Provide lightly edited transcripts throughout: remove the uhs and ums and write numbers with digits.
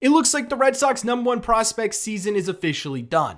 It looks like the Red Sox #1 prospect season is officially done.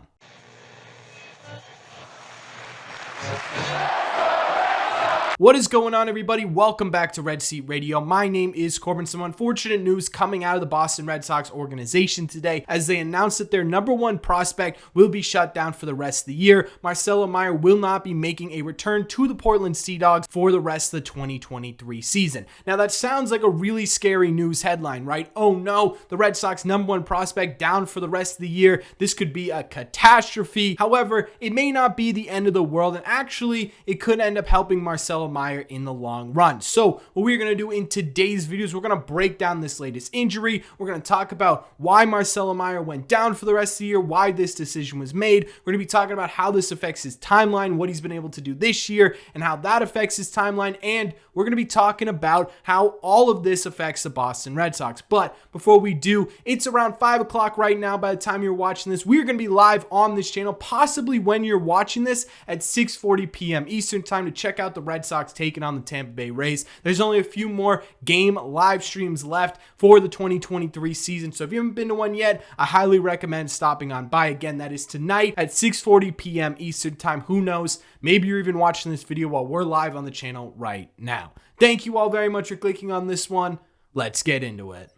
What is going on, everybody? Welcome back to Red Seat Radio. My name is Corbin. Some unfortunate news coming out of the Boston Red Sox organization today as they announced that their #1 prospect will be shut down for the rest of the year. Marcelo Mayer will not be making a return to the Portland Sea Dogs for the rest of the 2023 season. Now, that sounds like a really scary news headline, right? Oh no, the Red Sox #1 prospect down for the rest of the year. This could be a catastrophe. However, it may not be the end of the world, and actually, it could end up helping Marcelo Mayer in the long run. So what we're going to do in today's video is we're going to break down this latest injury. We're going to talk about why Marcelo Mayer went down for the rest of the year, why this decision was made. We're going to be talking about how this affects his timeline, what he's been able to do this year, and how that affects his timeline. And we're going to be talking about how all of this affects the Boston Red Sox. But before we do, it's around 5 o'clock right now by the time you're watching this. We're going to be live on this channel, possibly when you're watching this at 6:40 p.m. Eastern time, to check out the Red Sox taking on the Tampa Bay Rays. There's only a few more game live streams left for the 2023 season. So if you haven't been to one yet, I highly recommend stopping on by. Again, that is tonight at 6:40 p.m. Eastern time. Who knows? Maybe you're even watching this video while we're live on the channel right now. Thank you all very much for clicking on this one. Let's get into it.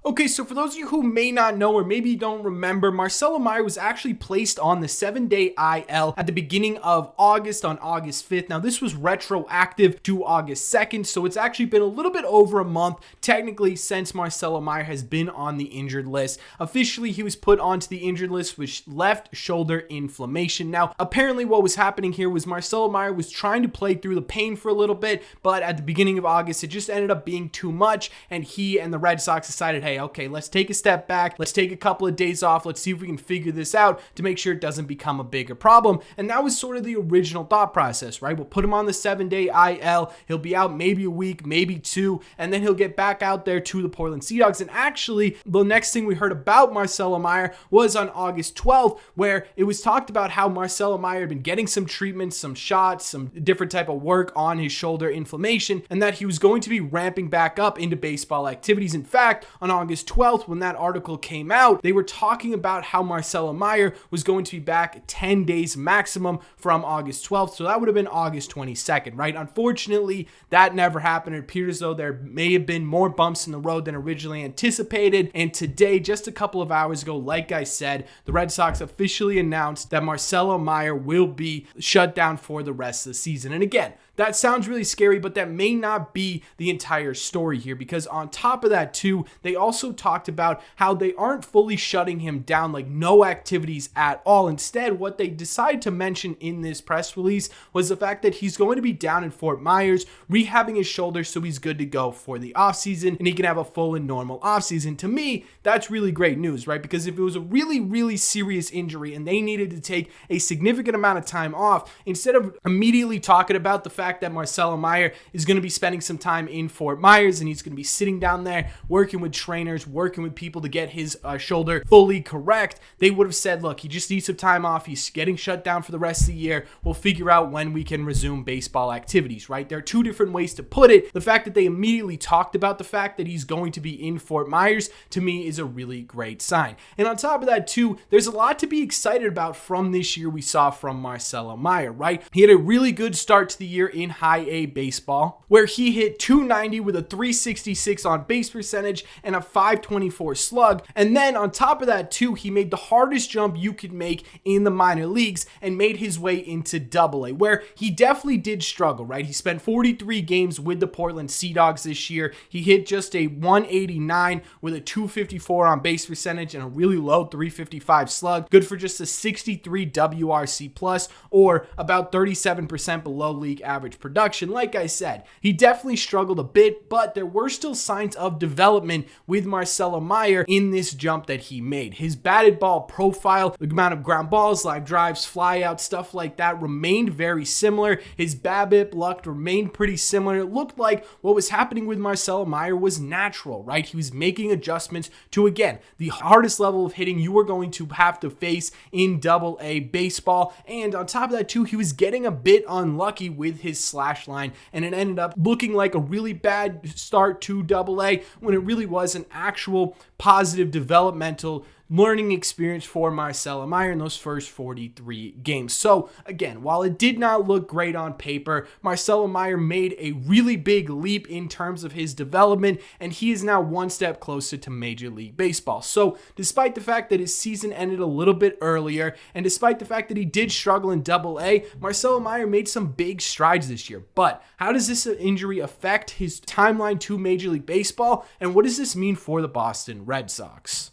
Okay, so for those of you who may not know or maybe don't remember, Marcelo Mayer was actually placed on the 7-day IL at the beginning of August, on August 5th. Now, this was retroactive to August 2nd, so it's actually been a little bit over a month, technically, since Marcelo Mayer has been on the injured list. Officially, he was put onto the injured list with left shoulder inflammation. Now, apparently what was happening here was Marcelo Mayer was trying to play through the pain for a little bit, but at the beginning of August, it just ended up being too much, and he and the Red Sox decided, hey, okay, let's take a step back. Let's take a couple of days off. Let's see if we can figure this out to make sure it doesn't become a bigger problem. And that was sort of the original thought process, right? We'll put him on the 7-day IL. He'll be out maybe a week, maybe two, and then he'll get back out there to the Portland Sea Dogs. And actually, the next thing we heard about Marcelo Mayer was on August 12th, where it was talked about how Marcelo Mayer had been getting some treatments, some shots, some different type of work on his shoulder inflammation, and that he was going to be ramping back up into baseball activities. In fact, on August 12th, when that article came out, they were talking about how Marcelo Mayer was going to be back 10 days maximum from August 12th. So that would have been August 22nd, right? Unfortunately, that never happened. It appears as though there may have been more bumps in the road than originally anticipated. And today, just a couple of hours ago, like I said, the Red Sox officially announced that Marcelo Mayer will be shut down for the rest of the season. And again, that sounds really scary, but that may not be the entire story here, because on top of that too, they also talked about how they aren't fully shutting him down, like no activities at all. Instead, what they decided to mention in this press release was the fact that he's going to be down in Fort Myers, rehabbing his shoulder so he's good to go for the offseason and he can have a full and normal offseason. To me, that's really great news, right? Because if it was a really, really serious injury and they needed to take a significant amount of time off, instead of immediately talking about the fact that Marcelo Mayer is going to be spending some time in Fort Myers and he's going to be sitting down there working with trainers, working with people to get his shoulder fully correct, they would have said, look, he just needs some time off. He's getting shut down for the rest of the year. We'll figure out when we can resume baseball activities, right? There are two different ways to put it. The fact that they immediately talked about the fact that he's going to be in Fort Myers, to me, is a really great sign. And on top of that too, there's a lot to be excited about from this year we saw from Marcelo Mayer, right? He had a really good start to the year in high A baseball, where he hit .290 with a .366 on base percentage and a .524 slug. And then on top of that too, he made the hardest jump you could make in the minor leagues and made his way into Double A, where he definitely did struggle, right? He spent 43 games with the Portland Sea Dogs this year. He hit just a .189 with a .254 on base percentage and a really low .355 slug, good for just a 63 WRC plus, or about 37% below league average production. Like I said, he definitely struggled a bit, but there were still signs of development with Marcelo Mayer in this jump that he made. His batted ball profile, the amount of ground balls, line drives, flyouts, stuff like that remained very similar. His BABIP luck remained pretty similar. It looked like what was happening with Marcelo Mayer was natural, right? He was making adjustments to, again, the hardest level of hitting you were going to have to face in Double A baseball. And on top of that too, he was getting a bit unlucky with his his slash line, and it ended up looking like a really bad start to AA when it really was an actual positive developmental learning experience for Marcelo Mayer in those first 43 games. So again, while it did not look great on paper, Marcelo Mayer made a really big leap in terms of his development, and he is now one step closer to Major League Baseball. So despite the fact that his season ended a little bit earlier, and despite the fact that he did struggle in AA, Marcelo Mayer made some big strides this year. But how does this injury affect his timeline to Major League Baseball, and what does this mean for the Boston Red Sox?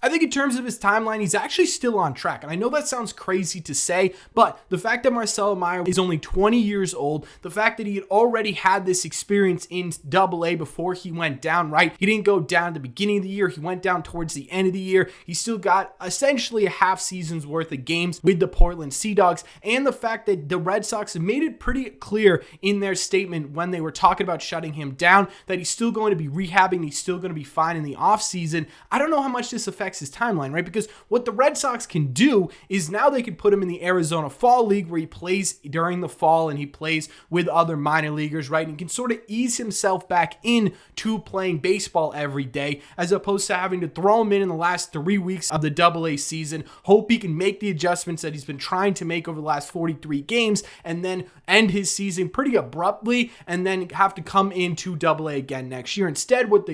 I think in terms of his timeline, he's actually still on track. And I know that sounds crazy to say, but the fact that Marcelo Mayer is only 20 years old, the fact that he had already had this experience in AA before he went down, right? He didn't go down at the beginning of the year. He went down towards the end of the year. He still got essentially a half season's worth of games with the Portland Sea Dogs. And the fact that the Red Sox have made it pretty clear in their statement when they were talking about shutting him down that he's still going to be rehabbing. He's still going to be fine in the offseason. I don't know how much this affects his timeline, right? Because what the Red Sox can do is now they can put him in the Arizona Fall League where he plays during the fall and he plays with other minor leaguers, right? And can sort of ease himself back into playing baseball every day as opposed to having to throw him in the last 3 weeks of the AA season, hope he can make the adjustments that he's been trying to make over the last 43 games and then end his season pretty abruptly and then have to come into AA again next year. Instead, what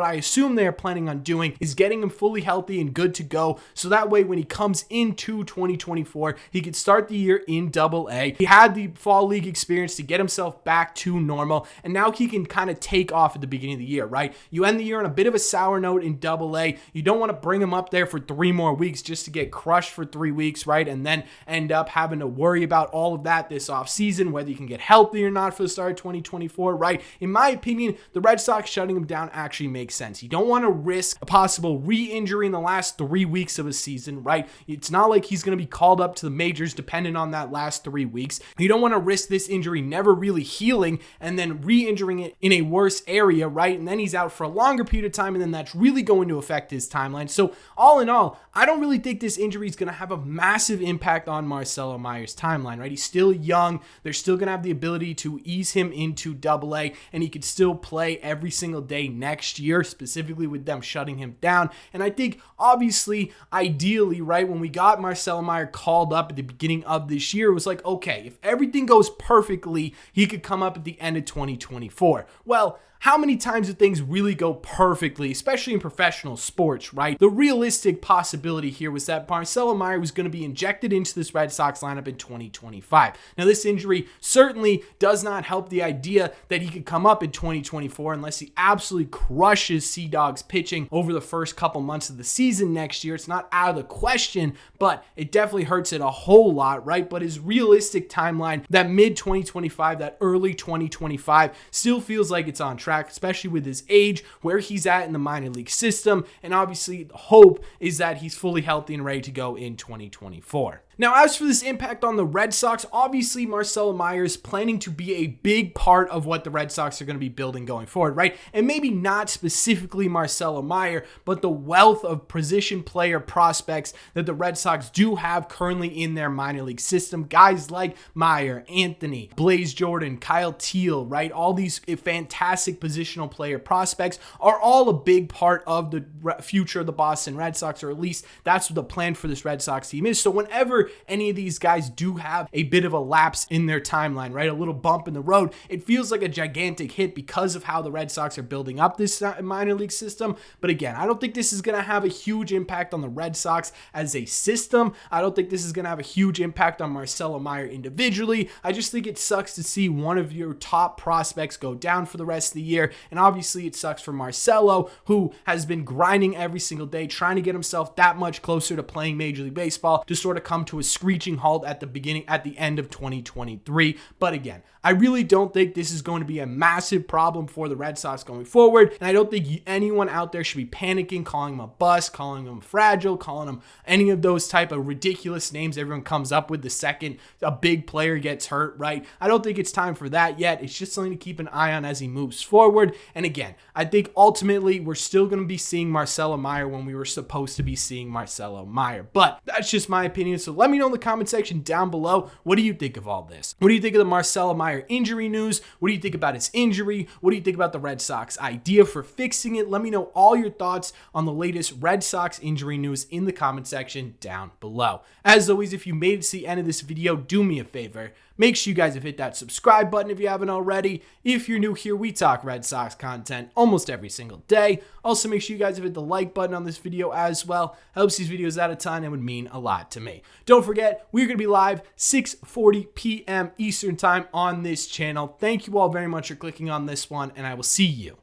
I assume they're planning on doing is getting him fully healthy and good to go, so that way when he comes into 2024, he could start the year in AA. He had the fall league experience to get himself back to normal, and now he can kind of take off at the beginning of the year, right? You end the year on a bit of a sour note in AA. You don't want to bring him up there for 3 more weeks just to get crushed for 3 weeks, right? And then end up having to worry about all of that this offseason, whether you can get healthy or not for the start of 2024, right? In my opinion, the Red Sox shutting him down actually makes sense. You don't want to risk a possible re-injury in the last 3 weeks of a season, right? It's not like he's going to be called up to the majors dependent on that last 3 weeks. You don't want to risk this injury never really healing and then re-injuring it in a worse area, right? And then he's out for a longer period of time, and then that's really going to affect his timeline. So all in all, I don't really think this injury is going to have a massive impact on Marcelo Mayer's timeline, right? He's still young. They're still going to have the ability to ease him into AA, and he could still play every single day next year, specifically with them shutting him down. And I think obviously, ideally, right, when we got Marcelo Mayer called up at the beginning of this year, it was like, okay, if everything goes perfectly, he could come up at the end of 2024. Well, how many times do things really go perfectly, especially in professional sports, right? The realistic possibility here was that Marcelo Mayer was going to be injected into this Red Sox lineup in 2025. Now, this injury certainly does not help the idea that he could come up in 2024 unless he absolutely crushes Sea Dogs pitching over the first couple months of the season next year. It's not out of the question, but it definitely hurts it a whole lot, right? But his realistic timeline, that mid-2025, that early 2025, still feels like it's on track, especially with his age, where he's at in the minor league system, and obviously the hope is that he's fully healthy and ready to go in 2024. Now, as for this impact on the Red Sox, obviously Marcelo Mayer is planning to be a big part of what the Red Sox are going to be building going forward, right? And maybe not specifically Marcelo Mayer, but the wealth of position player prospects that the Red Sox do have currently in their minor league system. Guys like Mayer, Anthony, Blaze Jordan, Kyle Teal, right? All these fantastic positional player prospects are all a big part of the future of the Boston Red Sox, or at least that's what the plan for this Red Sox team is. So whenever any of these guys do have a bit of a lapse in their timeline, right? A little bump in the road, it feels like a gigantic hit because of how the Red Sox are building up this minor league system. But again, I don't think this is going to have a huge impact on the Red Sox as a system. I don't think this is going to have a huge impact on Marcelo Mayer individually. I just think it sucks to see one of your top prospects go down for the rest of the year. And obviously it sucks for Marcelo, who has been grinding every single day, trying to get himself that much closer to playing Major League Baseball, to sort of come to a screeching halt at the end of 2023. But again, I really don't think this is going to be a massive problem for the Red Sox going forward. And I don't think anyone out there should be panicking, calling him a bust, calling him fragile, calling him any of those type of ridiculous names everyone comes up with the second a big player gets hurt, right? I don't think it's time for that yet. It's just something to keep an eye on as he moves forward. And again, I think ultimately we're still going to be seeing Marcelo Mayer when we were supposed to be seeing Marcelo Mayer. But that's just my opinion. So Let me know in the comment section down below. What do you think of all this? What do you think of the Marcelo Mayer injury news? What do you think about his injury? What do you think about the Red Sox idea for fixing it? Let me know all your thoughts on the latest Red Sox injury news in the comment section down below. As always, if you made it to the end of this video, do me a favor. Make sure you guys have hit that subscribe button if you haven't already. If you're new here, we talk Red Sox content almost every single day. Also, make sure you guys have hit the like button on this video as well. Helps these videos out a ton and would mean a lot to me. Don't forget, we're going to be live 6:40 p.m. Eastern time on this channel. Thank you all very much for clicking on this one, and I will see you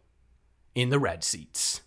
in the red seats.